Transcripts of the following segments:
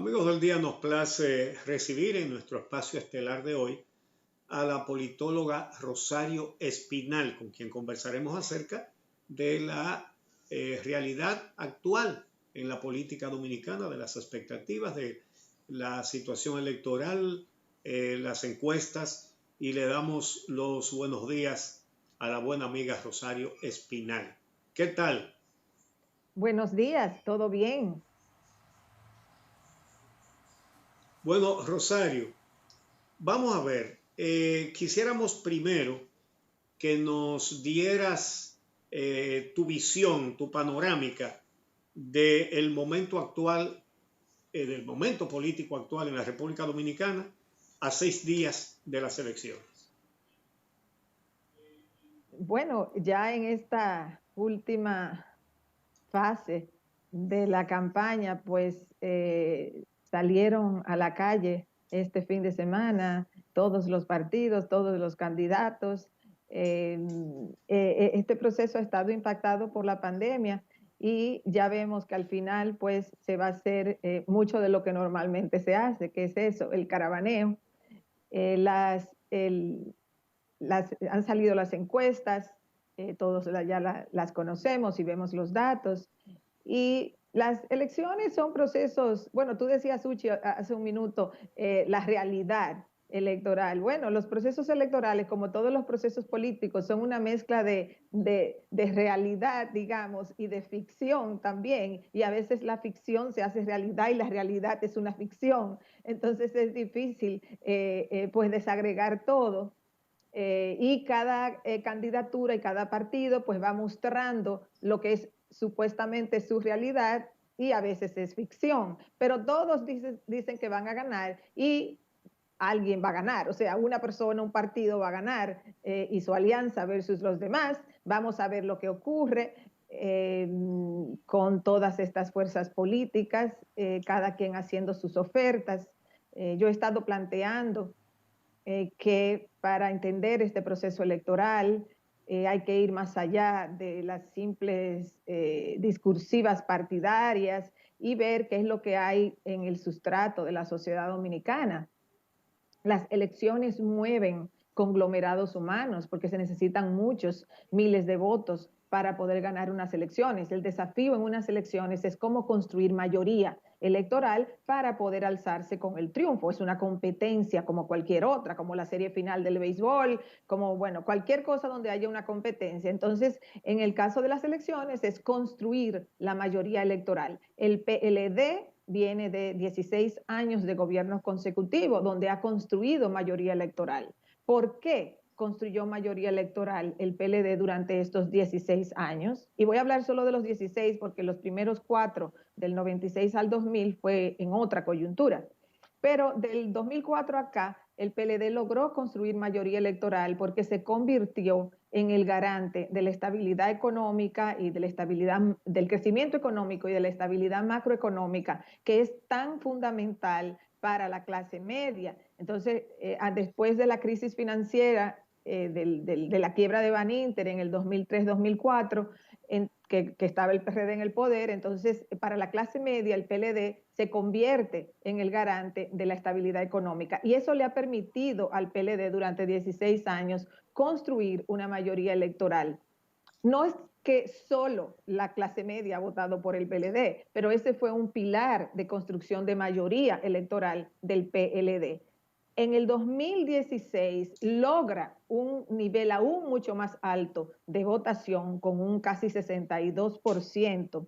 Amigos del día, nos place recibir en nuestro espacio estelar de hoy a la politóloga Rosario Espinal, con quien conversaremos acerca de la realidad actual en la política dominicana, de las expectativas, de la situación electoral, las encuestas, y le damos los buenos días a la buena amiga Rosario Espinal. ¿Qué tal? Buenos días, ¿todo bien? Bueno, Rosario, vamos a ver, quisiéramos primero que nos dieras tu visión, tu panorámica del momento actual, del momento político actual en la República Dominicana a 6 días de las elecciones. Bueno, ya en esta última fase de la campaña, pues salieron a la calle este fin de semana todos los partidos, todos los candidatos. Este proceso ha estado impactado por la pandemia y ya vemos que al final pues se va a hacer mucho de lo que normalmente se hace, que es eso, el caravaneo. Eh, las, el, Han salido las encuestas, todos las conocemos y vemos los datos. Y las elecciones son procesos, bueno, tú decías, Uchi, hace un minuto, la realidad electoral. Bueno, los procesos electorales, como todos los procesos políticos, son una mezcla de realidad, digamos, y de ficción también. Y a veces la ficción se hace realidad y la realidad es una ficción. Entonces es difícil, pues, desagregar todo. Y cada candidatura y cada partido pues va mostrando lo que es supuestamente su realidad y a veces es ficción, pero todos dicen que van a ganar y alguien va a ganar, o sea, una persona, un partido va a ganar y su alianza versus los demás. Vamos a ver lo que ocurre con todas estas fuerzas políticas, cada quien haciendo sus ofertas. Yo he estado planteando que para entender este proceso electoral hay que ir más allá de las simples discursivas partidarias y ver qué es lo que hay en el sustrato de la sociedad dominicana. Las elecciones mueven conglomerados humanos porque se necesitan muchos miles de votos para poder ganar unas elecciones. El desafío en unas elecciones es cómo construir mayoría electoral para poder alzarse con el triunfo. Es una competencia como cualquier otra, como la serie final del béisbol, como, bueno, cualquier cosa donde haya una competencia. Entonces, en el caso de las elecciones es construir la mayoría electoral. El PLD viene de 16 años de gobierno consecutivo, donde ha construido mayoría electoral. ¿Por qué construyó mayoría electoral el PLD durante estos 16 años? Y voy a hablar solo de los 16 porque los primeros 4, del 96 al 2000, fue en otra coyuntura. Pero del 2004 acá, el PLD logró construir mayoría electoral porque se convirtió en el garante de la estabilidad económica y de la estabilidad del crecimiento económico y de la estabilidad macroeconómica, que es tan fundamental para la clase media. Entonces, después de la crisis financiera, de la quiebra de Baninter en el 2003-2004, que estaba el PRD en el poder, entonces para la clase media el PLD se convierte en el garante de la estabilidad económica y eso le ha permitido al PLD durante 16 años construir una mayoría electoral. No es que solo la clase media ha votado por el PLD, pero ese fue un pilar de construcción de mayoría electoral del PLD. En el 2016 logra un nivel aún mucho más alto de votación con un casi 62%,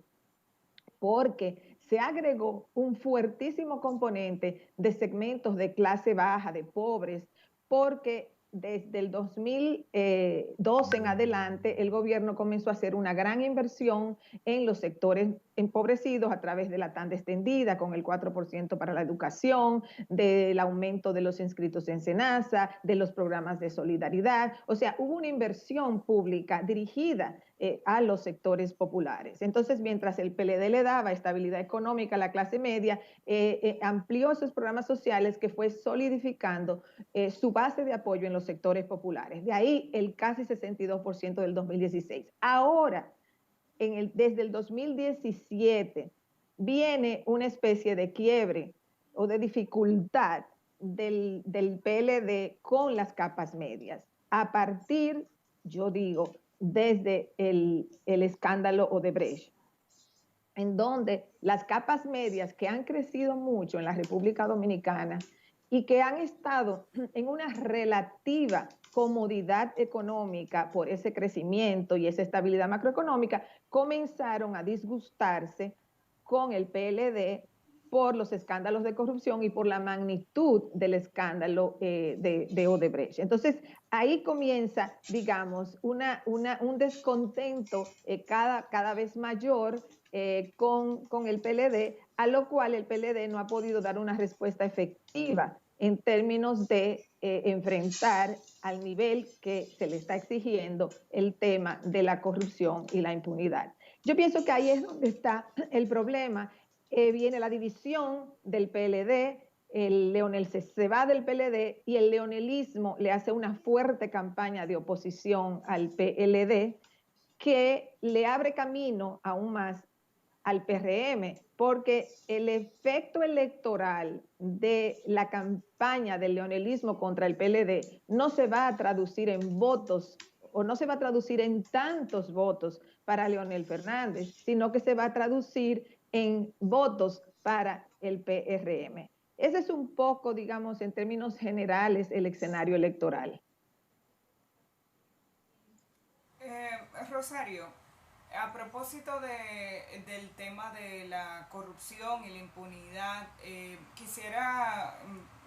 porque se agregó un fuertísimo componente de segmentos de clase baja, de pobres, porque desde el 2012 en adelante el gobierno comenzó a hacer una gran inversión en los sectores empobrecidos a través de la tanda extendida con el 4% para la educación, del aumento de los inscritos en SENASA, de los programas de solidaridad. O sea, hubo una inversión pública dirigida a los sectores populares. Entonces, mientras el PLD le daba estabilidad económica a la clase media, amplió esos programas sociales que fue solidificando su base de apoyo en los sectores populares. De ahí el casi 62% del 2016. Ahora, desde el 2017, viene una especie de quiebre o de dificultad del PLD con las capas medias, a partir, yo digo, desde el escándalo Odebrecht, en donde las capas medias que han crecido mucho en la República Dominicana y que han estado en una relativa comodidad económica por ese crecimiento y esa estabilidad macroeconómica, comenzaron a disgustarse con el PLD por los escándalos de corrupción y por la magnitud del escándalo de Odebrecht. Entonces, ahí comienza, digamos, un descontento cada vez mayor con el PLD, a lo cual el PLD no ha podido dar una respuesta efectiva en términos de enfrentar al nivel que se le está exigiendo el tema de la corrupción y la impunidad. Yo pienso que ahí es donde está el problema. Viene la división del PLD, el Leonel se va del PLD y el leonelismo le hace una fuerte campaña de oposición al PLD que le abre camino aún más al PRM, porque el efecto electoral de la campaña del leonelismo contra el PLD no se va a traducir en votos o no se va a traducir en tantos votos para Leonel Fernández, sino que se va a traducir en votos para el PRM. Ese es un poco, digamos, en términos generales, el escenario electoral. Rosario, a propósito del tema de la corrupción y la impunidad, quisiera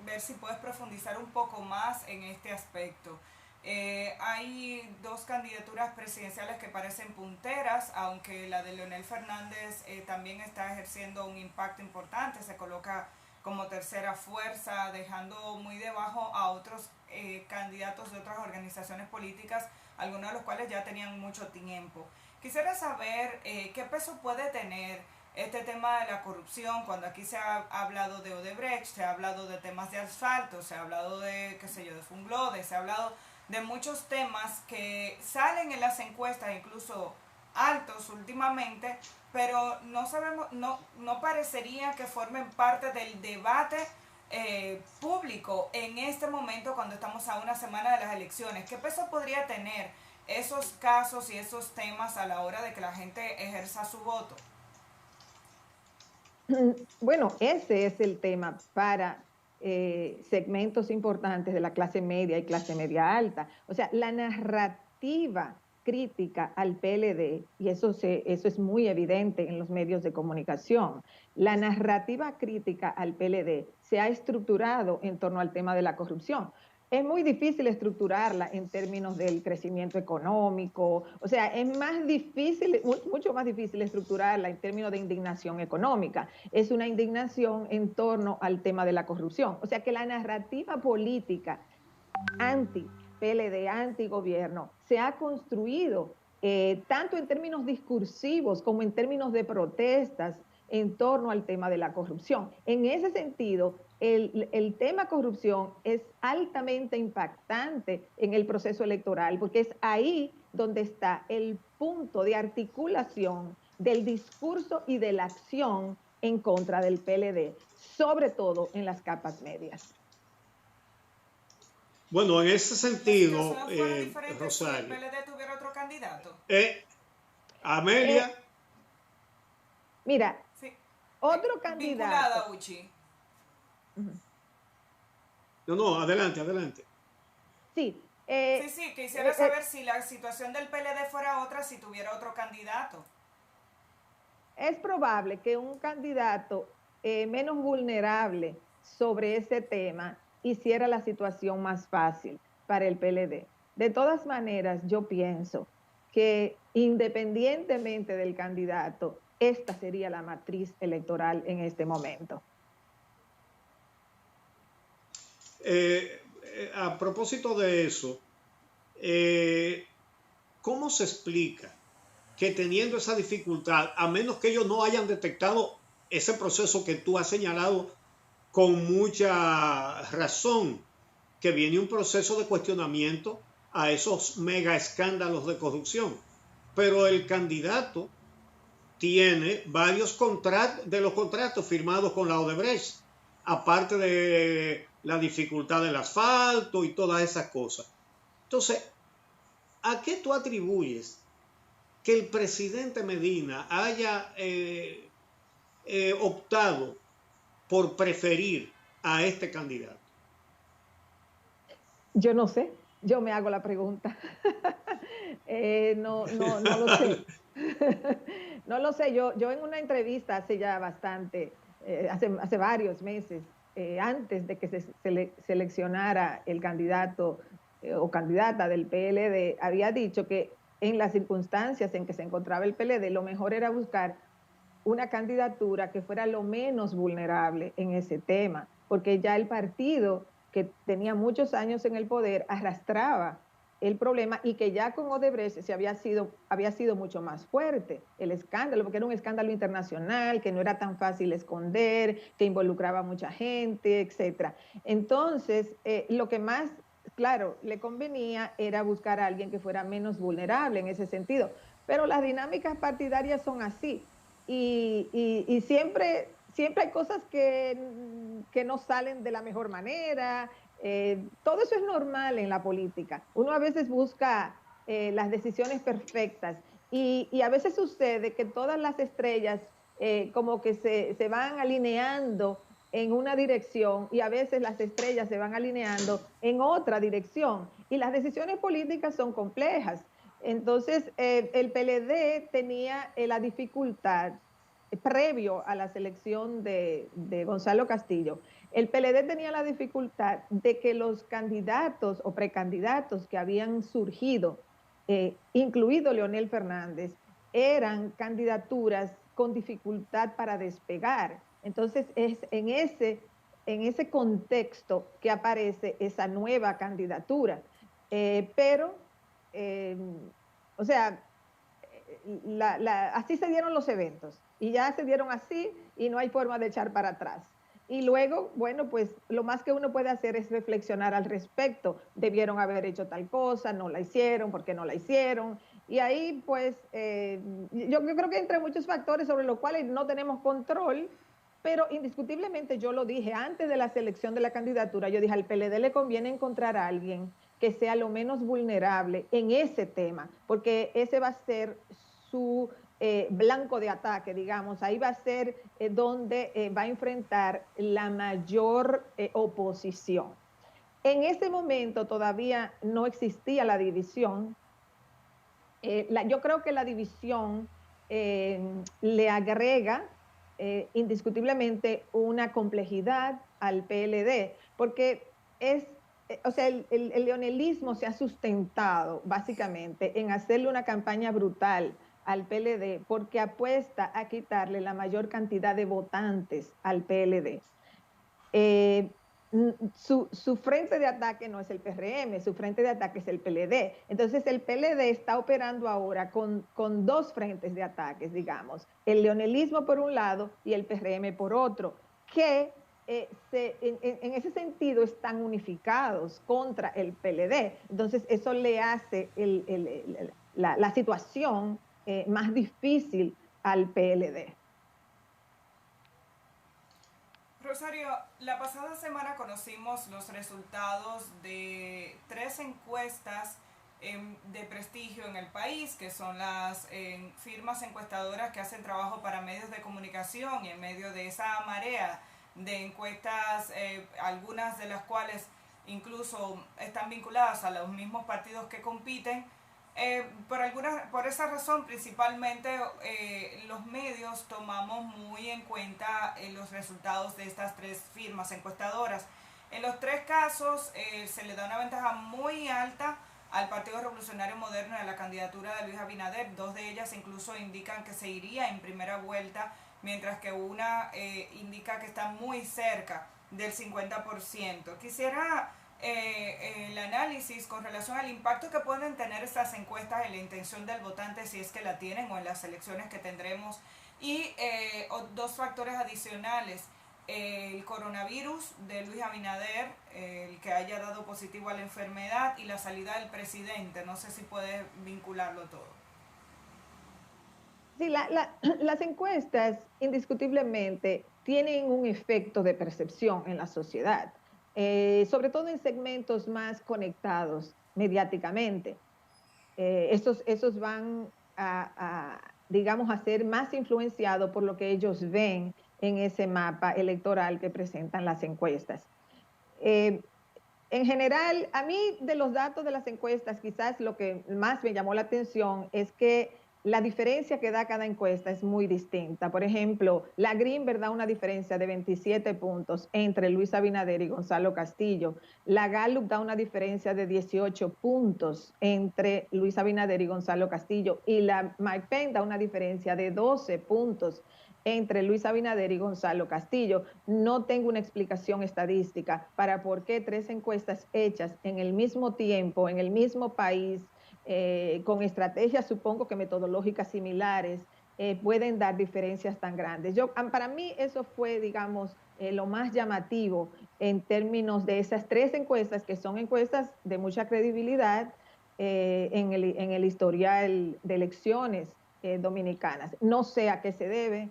ver si puedes profundizar un poco más en este aspecto. Hay dos candidaturas presidenciales que parecen punteras, aunque la de Leonel Fernández también está ejerciendo un impacto importante, se coloca como tercera fuerza, dejando muy debajo a otros candidatos de otras organizaciones políticas, algunos de los cuales ya tenían mucho tiempo. Quisiera saber qué peso puede tener este tema de la corrupción, cuando aquí se ha hablado de Odebrecht, se ha hablado de temas de asfalto, se ha hablado de, qué sé yo, de Funglode, se ha hablado de muchos temas que salen en las encuestas, incluso altos últimamente, pero no sabemos, no parecería que formen parte del debate público en este momento cuando estamos a una semana de las elecciones. ¿Qué peso podría tener esos casos y esos temas a la hora de que la gente ejerza su voto? Bueno, ese es el tema para segmentos importantes de la clase media y clase media alta. O sea, la narrativa crítica al PLD, y eso es muy evidente en los medios de comunicación, la narrativa crítica al PLD se ha estructurado en torno al tema de la corrupción. Es muy difícil estructurarla en términos del crecimiento económico, o sea, es más difícil, mucho más difícil estructurarla en términos de indignación económica. Es una indignación en torno al tema de la corrupción. O sea que la narrativa política anti-PLD, anti-gobierno, se ha construido tanto en términos discursivos como en términos de protestas en torno al tema de la corrupción. En ese sentido, el tema corrupción es altamente impactante en el proceso electoral, porque es ahí donde está el punto de articulación del discurso y de la acción en contra del PLD, sobre todo en las capas medias. Bueno, en ese sentido, Rosario, si el PLD tuviera otro candidato. Amelia. Mira, sí. Otro candidato. Vinculada a Uchi. No, adelante. Sí. Sí, quisiera saber si la situación del PLD fuera otra si tuviera otro candidato. Es probable que un candidato menos vulnerable sobre ese tema hiciera la situación más fácil para el PLD. De todas maneras, yo pienso que independientemente del candidato, esta sería la matriz electoral en este momento. A propósito de eso, ¿cómo se explica que teniendo esa dificultad, a menos que ellos no hayan detectado ese proceso que tú has señalado con mucha razón, que viene un proceso de cuestionamiento a esos mega escándalos de corrupción, pero el candidato tiene varios de los contratos firmados con la Odebrecht aparte de la dificultad del asfalto y todas esas cosas. Entonces, ¿a qué tú atribuyes que el presidente Medina haya optado por preferir a este candidato? Yo no sé, yo me hago la pregunta. No lo sé. No lo sé, yo en una entrevista hace ya bastante, hace varios meses, antes de que se seleccionara el candidato o candidata del PLD, había dicho que en las circunstancias en que se encontraba el PLD, lo mejor era buscar una candidatura que fuera lo menos vulnerable en ese tema, porque ya el partido que tenía muchos años en el poder arrastraba el problema y que ya con Odebrecht había sido mucho más fuerte el escándalo, porque era un escándalo internacional, que no era tan fácil esconder, que involucraba a mucha gente, etc. Entonces, lo que más, claro, le convenía era buscar a alguien que fuera menos vulnerable en ese sentido. Pero las dinámicas partidarias son así y siempre hay cosas que no salen de la mejor manera. Todo eso es normal en la política. Uno a veces busca las decisiones perfectas y a veces sucede que todas las estrellas como que se van alineando en una dirección y a veces las estrellas se van alineando en otra dirección. Y las decisiones políticas son complejas. Entonces, el PLD tenía la dificultad, previo a la selección de Gonzalo Castillo, el PLD tenía la dificultad de que los candidatos o precandidatos que habían surgido, incluido Leonel Fernández, eran candidaturas con dificultad para despegar. Entonces, es en ese contexto que aparece esa nueva candidatura. Pero eh, o sea, así se dieron los eventos y ya se dieron así y no hay forma de echar para atrás. Y luego, bueno, pues lo más que uno puede hacer es reflexionar al respecto. Debieron haber hecho tal cosa, no la hicieron, ¿por qué no la hicieron? Y ahí, pues, yo creo que entre muchos factores sobre los cuales no tenemos control, pero indiscutiblemente yo lo dije antes de la selección de la candidatura, yo dije al PLD le conviene encontrar a alguien que sea lo menos vulnerable en ese tema, porque ese va a ser su blanco de ataque, digamos, ahí va a ser donde va a enfrentar la mayor oposición. En ese momento todavía no existía la división. Yo creo que la división le agrega indiscutiblemente una complejidad al PLD, porque o sea, el leonelismo se ha sustentado básicamente en hacerle una campaña brutal al PLD porque apuesta a quitarle la mayor cantidad de votantes al PLD. Eh, su frente de ataque no es el PRM, su frente de ataque es el PLD. Entonces el PLD está operando ahora con dos frentes de ataques, digamos, el leonelismo por un lado y el PRM por otro, que en ese sentido están unificados contra el PLD. Entonces eso le hace la situación más difícil al PLD. Rosario, la pasada semana conocimos los resultados de 3 encuestas de prestigio en el país, que son las firmas encuestadoras que hacen trabajo para medios de comunicación, y en medio de esa marea de encuestas, algunas de las cuales incluso están vinculadas a los mismos partidos que compiten, por esa razón principalmente los medios tomamos muy en cuenta los resultados de estas 3 firmas encuestadoras. En los 3 casos se le da una ventaja muy alta al Partido Revolucionario Moderno y a la candidatura de Luis Abinader. 2 de ellas incluso indican que se iría en primera vuelta, mientras que una indica que está muy cerca del 50%. Quisiera el análisis con relación al impacto que pueden tener estas encuestas en la intención del votante, si es que la tienen, o en las elecciones que tendremos, y 2 factores adicionales: el coronavirus de Luis Abinader, el que haya dado positivo a la enfermedad, y la salida del presidente. No sé si puedes vincularlo todo. Sí, las encuestas indiscutiblemente tienen un efecto de percepción en la sociedad, sobre todo en segmentos más conectados mediáticamente. Estos van digamos, a ser más influenciados por lo que ellos ven en ese mapa electoral que presentan las encuestas. En general, a mí de los datos de las encuestas, quizás lo que más me llamó la atención es que la diferencia que da cada encuesta es muy distinta. Por ejemplo, la Greenberg da una diferencia de 27 puntos entre Luis Abinader y Gonzalo Castillo. La Gallup da una diferencia de 18 puntos entre Luis Abinader y Gonzalo Castillo. Y la McPen da una diferencia de 12 puntos entre Luis Abinader y Gonzalo Castillo. No tengo una explicación estadística para por qué 3 encuestas hechas en el mismo tiempo, en el mismo país, con estrategias, supongo que metodológicas similares, pueden dar diferencias tan grandes. Para mí eso fue, digamos, lo más llamativo en términos de esas 3 encuestas, que son encuestas de mucha credibilidad en el historial de elecciones dominicanas. No sé a qué se debe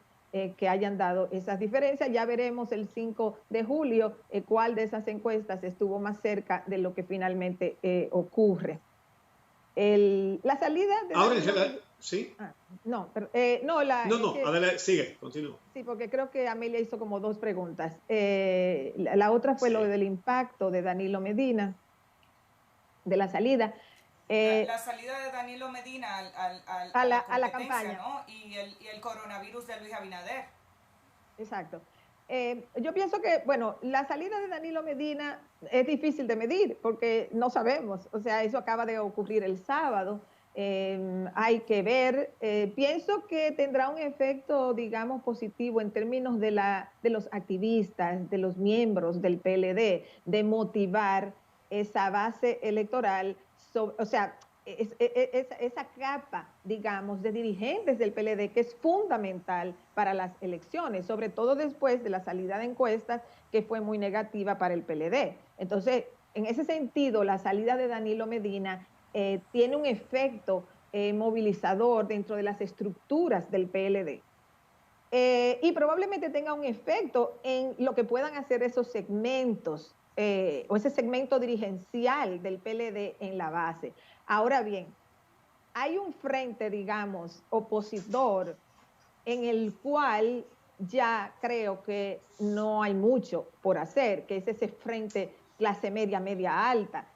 que hayan dado esas diferencias. Ya veremos el 5 de julio cuál de esas encuestas estuvo más cerca de lo que finalmente ocurre. La salida de... Ahora, ¿sí? No, adelante, sigue, continúa. Sí, porque creo que Amelia hizo como 2 preguntas. La otra fue lo del impacto de Danilo Medina, de la salida. La salida de Danilo Medina a la campaña, ¿no? Y el coronavirus de Luis Abinader. Exacto. Yo pienso que, bueno, la salida de Danilo Medina es difícil de medir porque no sabemos, o sea, eso acaba de ocurrir el sábado, hay que ver, pienso que tendrá un efecto, digamos, positivo en términos de los activistas, de los miembros del PLD, de motivar esa base electoral, o sea, esa capa, digamos, de dirigentes del PLD que es fundamental para las elecciones, sobre todo después de la salida de encuestas que fue muy negativa para el PLD. Entonces, en ese sentido, la salida de Danilo Medina tiene un efecto movilizador dentro de las estructuras del PLD. Y probablemente tenga un efecto en lo que puedan hacer esos segmentos o ese segmento dirigencial del PLD en la base. Ahora bien, hay un frente, digamos, opositor en el cual ya creo que no hay mucho por hacer, que es ese frente clase media, media alta.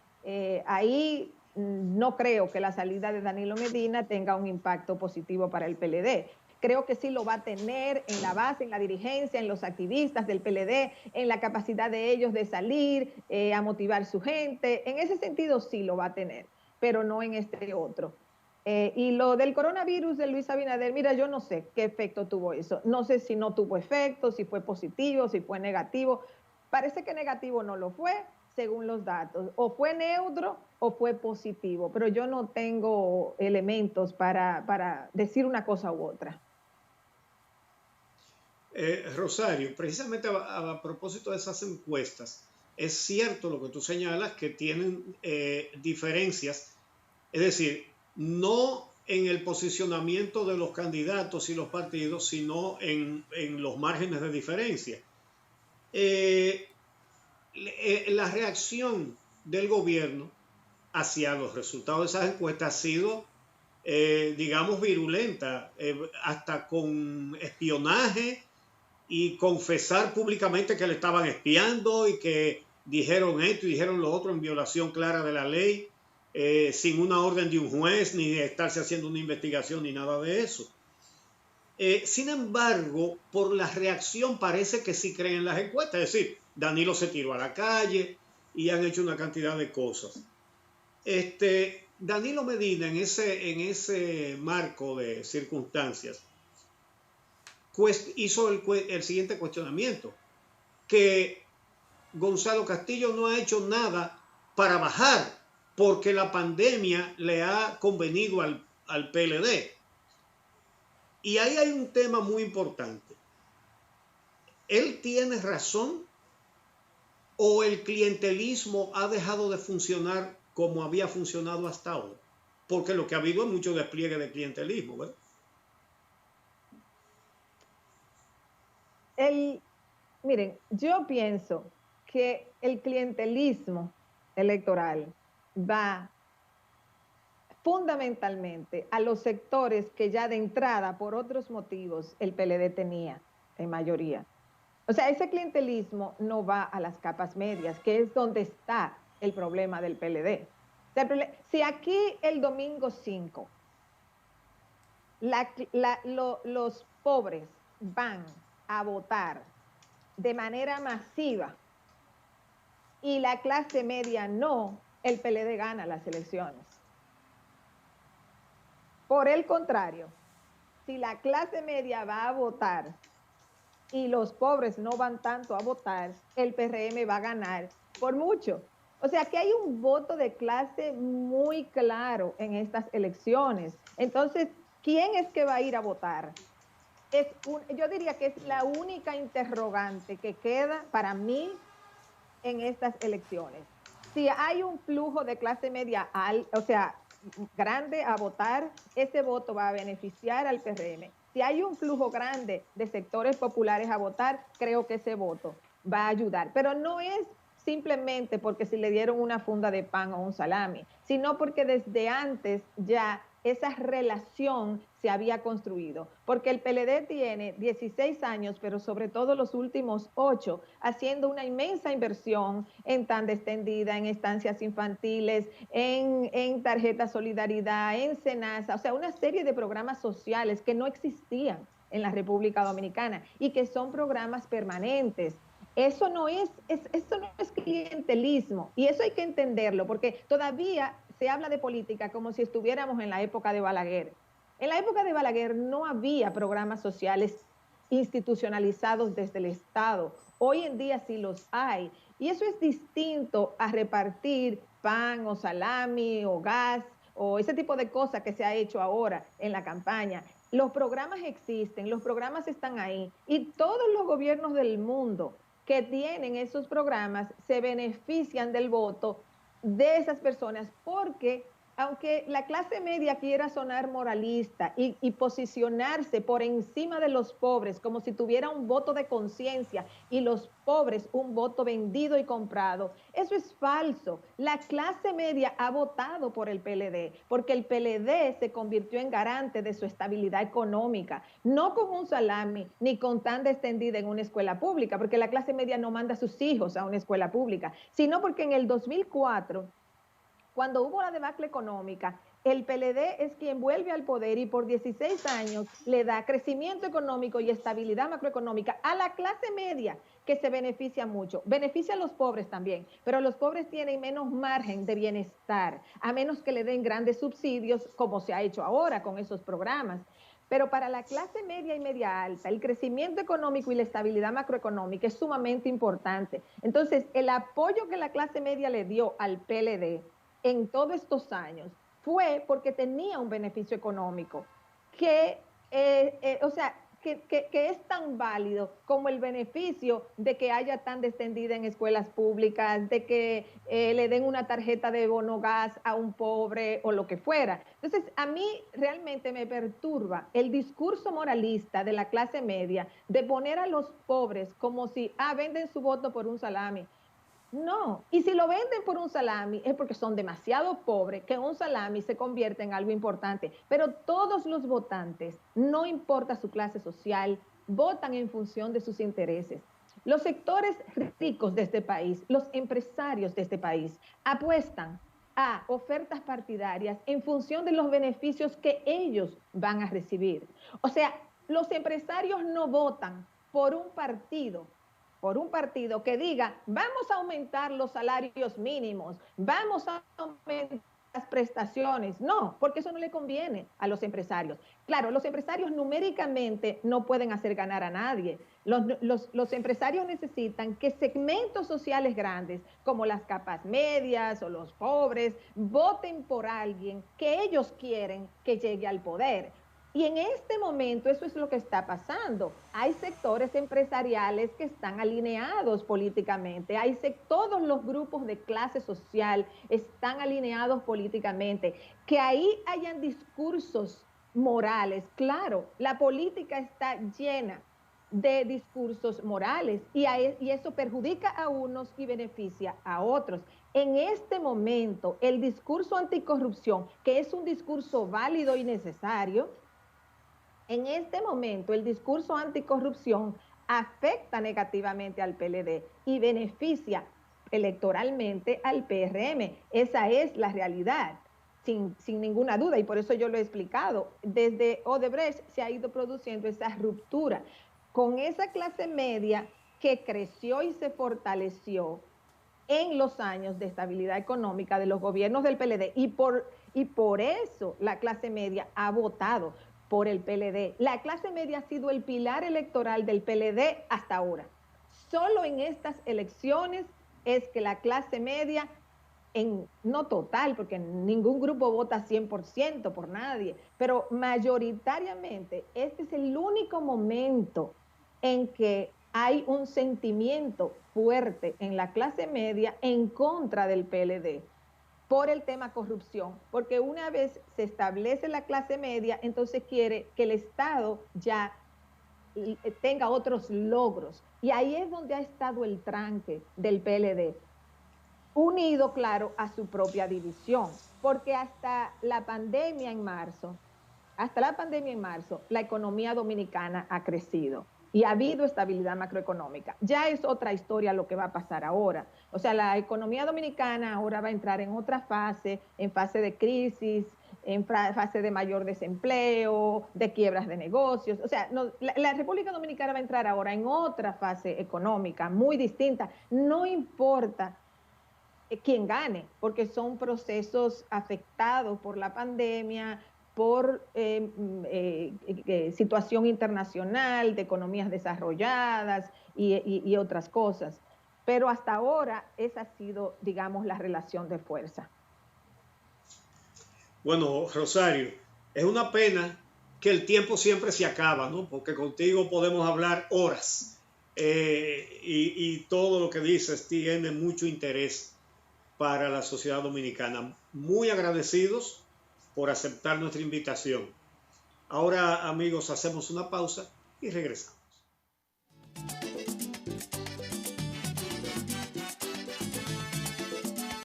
Ahí no creo que la salida de Danilo Medina tenga un impacto positivo para el PLD. Creo que sí lo va a tener en la base, en la dirigencia, en los activistas del PLD, en la capacidad de ellos de salir a motivar su gente. En ese sentido sí lo va a tener, pero no en este otro. Y lo del coronavirus de Luis Abinader, mira, yo no sé qué efecto tuvo eso. No sé si no tuvo efecto, si fue positivo, si fue negativo. Parece que negativo no lo fue, según los datos. O fue neutro o fue positivo, pero yo no tengo elementos para decir una cosa u otra. Rosario, precisamente a propósito de esas encuestas, es cierto lo que tú señalas, que tienen diferencias, es decir, no en el posicionamiento de los candidatos y los partidos, sino en los márgenes de diferencia. La reacción del gobierno hacia los resultados de esas encuestas ha sido, digamos, virulenta, hasta con espionaje y confesar públicamente que le estaban espiando y que dijeron esto y dijeron lo otro en violación clara de la ley, sin una orden de un juez, ni de estarse haciendo una investigación, ni nada de eso. Sin embargo, por la reacción parece que sí creen en las encuestas, es decir, Danilo se tiró a la calle y han hecho una cantidad de cosas. Danilo Medina, en ese marco de circunstancias, hizo el siguiente cuestionamiento, que Gonzalo Castillo no ha hecho nada para bajar, porque la pandemia le ha convenido al PLD. Y ahí hay un tema muy importante. ¿Él tiene razón o el clientelismo ha dejado de funcionar como había funcionado hasta ahora? Porque lo que ha habido es mucho despliegue de clientelismo, ¿verdad? Miren, yo pienso que el clientelismo electoral va fundamentalmente a los sectores que ya de entrada, por otros motivos, el PLD tenía en mayoría. O sea, ese clientelismo no va a las capas medias, que es donde está el problema del PLD. O sea, si aquí el domingo 5 los pobres van a votar de manera masiva y la clase media no, el PLD gana las elecciones. Por el contrario, si la clase media va a votar y los pobres no van tanto a votar, el PRM va a ganar por mucho. O sea que hay un voto de clase muy claro en estas elecciones. Entonces, ¿quién es que va a ir a votar? Yo diría que es la única interrogante que queda para mí en estas elecciones. Si hay un flujo de clase media, o sea, grande a votar, ese voto va a beneficiar al PRM. Si hay un flujo grande de sectores populares a votar, creo que ese voto va a ayudar. Pero no es simplemente porque si le dieron una funda de pan o un salami, sino porque desde antes ya esa relación se había construido, porque el PLD tiene 16 años, pero sobre todo los últimos 8, haciendo una inmensa inversión en tanda extendida, en estancias infantiles, en tarjeta solidaridad, en SENASA, o sea, una serie de programas sociales que no existían en la República Dominicana y que son programas permanentes. Eso no es clientelismo y eso hay que entenderlo porque todavía se habla de política como si estuviéramos en la época de Balaguer. En la época de Balaguer no había programas sociales institucionalizados desde el Estado. Hoy en día sí los hay. Y eso es distinto a repartir pan o salami o gas o ese tipo de cosas que se ha hecho ahora en la campaña. Los programas existen, los programas están ahí y todos los gobiernos del mundo que tienen esos programas se benefician del voto de esas personas porque aunque la clase media quiera sonar moralista y posicionarse por encima de los pobres como si tuviera un voto de conciencia y los pobres un voto vendido y comprado, eso es falso. La clase media ha votado por el PLD porque el PLD se convirtió en garante de su estabilidad económica, no con un salami ni con tanda extendida en una escuela pública, porque la clase media no manda a sus hijos a una escuela pública, sino porque en el 2004 cuando hubo la debacle económica, el PLD es quien vuelve al poder y por 16 años le da crecimiento económico y estabilidad macroeconómica a la clase media, que se beneficia mucho. Beneficia a los pobres también, pero los pobres tienen menos margen de bienestar, a menos que le den grandes subsidios, como se ha hecho ahora con esos programas. Pero para la clase media y media alta, el crecimiento económico y la estabilidad macroeconómica es sumamente importante. Entonces, el apoyo que la clase media le dio al PLD en todos estos años fue porque tenía un beneficio económico que, o sea, que es tan válido como el beneficio de que haya tan extendida en escuelas públicas, de que le den una tarjeta de bono gas a un pobre o lo que fuera. Entonces, a mí realmente me perturba el discurso moralista de la clase media de poner a los pobres como si, venden su voto por un salami. No, y si lo venden por un salami es porque son demasiado pobres que un salami se convierte en algo importante. Pero todos los votantes, no importa su clase social, votan en función de sus intereses. Los sectores ricos de este país, los empresarios de este país, apuestan a ofertas partidarias en función de los beneficios que ellos van a recibir. O sea, los empresarios no votan por un partido que diga, vamos a aumentar los salarios mínimos, vamos a aumentar las prestaciones. No, porque eso no le conviene a los empresarios. Claro, los empresarios numéricamente no pueden hacer ganar a nadie. Los empresarios necesitan que segmentos sociales grandes, como las capas medias o los pobres, voten por alguien que ellos quieren que llegue al poder. Y en este momento eso es lo que está pasando. Hay sectores empresariales que están alineados políticamente, todos los grupos de clase social están alineados políticamente. Que ahí hayan discursos morales, claro, la política está llena de discursos morales y eso perjudica a unos y beneficia a otros. En este momento, el discurso anticorrupción, que es un discurso válido y necesario, en este momento el discurso anticorrupción afecta negativamente al PLD y beneficia electoralmente al PRM. Esa es la realidad. Sin ninguna duda, y por eso yo lo he explicado, desde Odebrecht se ha ido produciendo esa ruptura con esa clase media que creció y se fortaleció en los años de estabilidad económica de los gobiernos del PLD, y por eso la clase media ha votado por el PLD. La clase media ha sido el pilar electoral del PLD hasta ahora. Solo en estas elecciones es que la clase media, no total, porque ningún grupo vota 100% por nadie, pero mayoritariamente este es el único momento en que hay un sentimiento fuerte en la clase media en contra del PLD por el tema corrupción, porque una vez se establece la clase media, entonces quiere que el Estado ya tenga otros logros, y ahí es donde ha estado el tranque del PLD, unido, claro, a su propia división, porque hasta la pandemia en marzo, la economía dominicana ha crecido y ha habido estabilidad macroeconómica. Ya es otra historia lo que va a pasar ahora. O sea, la economía dominicana ahora va a entrar en otra fase, en fase de crisis, en fase de mayor desempleo, de quiebras de negocios. O sea, la República Dominicana va a entrar ahora en otra fase económica muy distinta. No importa quien gane, porque son procesos afectados por la pandemia, por situación internacional, de economías desarrolladas y otras cosas. Pero hasta ahora esa ha sido, digamos, la relación de fuerza. Bueno, Rosario, es una pena que el tiempo siempre se acaba, ¿no? Porque contigo podemos hablar horas y todo lo que dices tiene mucho interés para la sociedad dominicana. Muy agradecidos por aceptar nuestra invitación. Ahora, amigos, hacemos una pausa y regresamos.